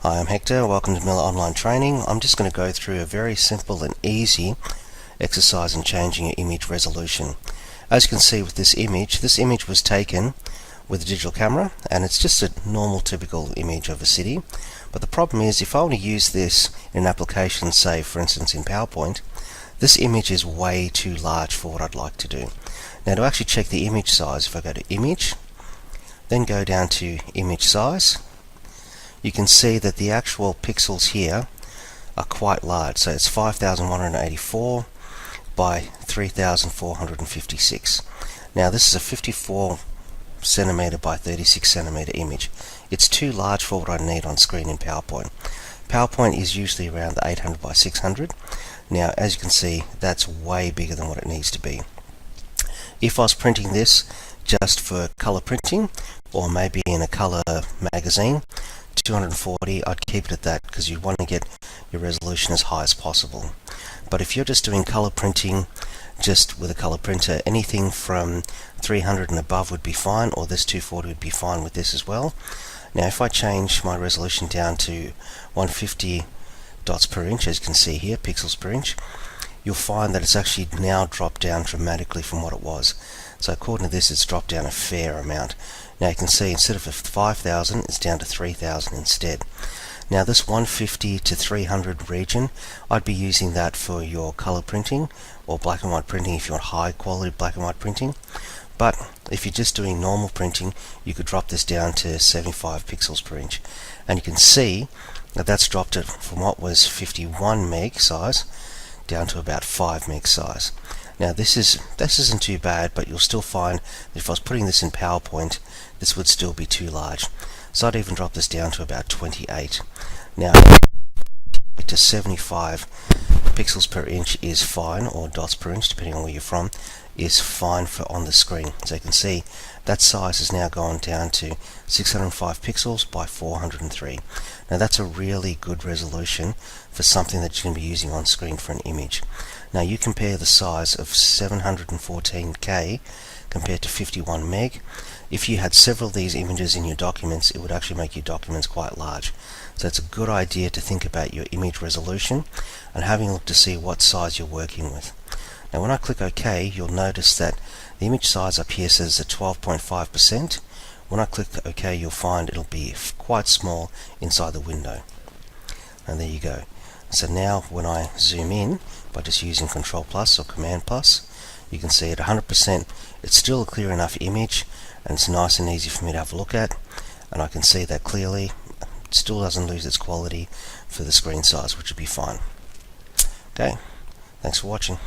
Hi, I'm Hector. Welcome to Miller Online Training. I'm just going to go through a very simple and easy exercise in changing your image resolution. As you can see with this image was taken with a digital camera, and it's just a normal typical image of a city. But the problem is, if I want to use this in an application, say for instance in PowerPoint, this image is way too large for what I'd like to do. Now, to actually check the image size, if I go to Image, then go down to Image Size, you can see that the actual pixels here are quite large. So it's 5,184 by 3,456. Now this is a 54 centimeter by 36 centimeter image. It's too large for what I need on screen in PowerPoint. PowerPoint is usually around the 800 by 600. Now, as you can see, that's way bigger than what it needs to be. If I was printing this just for color printing, or maybe in a color magazine, 240, I'd keep it at that, because you want to get your resolution as high as possible. But if you're just doing color printing just with a color printer, anything from 300 and above would be fine, or this 240 would be fine with this as well. Now if I change my resolution down to 150 dots per inch, as you can see here, pixels per inch, you'll find that it's actually now dropped down dramatically from what it was. So according to this, it's dropped down a fair amount. Now you can see, instead of 5,000, it's down to 3,000 instead. Now this 150 to 300 region, I'd be using that for your color printing or black and white printing if you want high quality black and white printing. But if you're just doing normal printing, you could drop this down to 75 pixels per inch. And you can see that that's dropped it from what was 51 meg size down to about 5 meg size. Now this isn't too bad, but you'll still find that if I was putting this in PowerPoint, this would still be too large. So I'd even drop this down to about 28. Now to 75 pixels per inch is fine, or dots per inch depending on where you're from, is fine for on the screen. So you can see that size has now gone down to 605 pixels by 403. Now that's a really good resolution for something that you're going to be using on screen for an image. Now you compare the size of 714K compared to 51 meg. If you had several of these images in your documents, it would actually make your documents quite large. So it's a good idea to think about your image resolution and having a look to see what size you're working with. Now when I click OK, you'll notice that the image size up here says at 12.5%. When I click OK, you'll find it'll be quite small inside the window. And there you go. So now when I zoom in by just using Control plus or Command plus, you can see at 100% it's still a clear enough image, and it's nice and easy for me to have a look at, and I can see that clearly. It still doesn't lose its quality for the screen size, which would be fine. Okay, thanks for watching.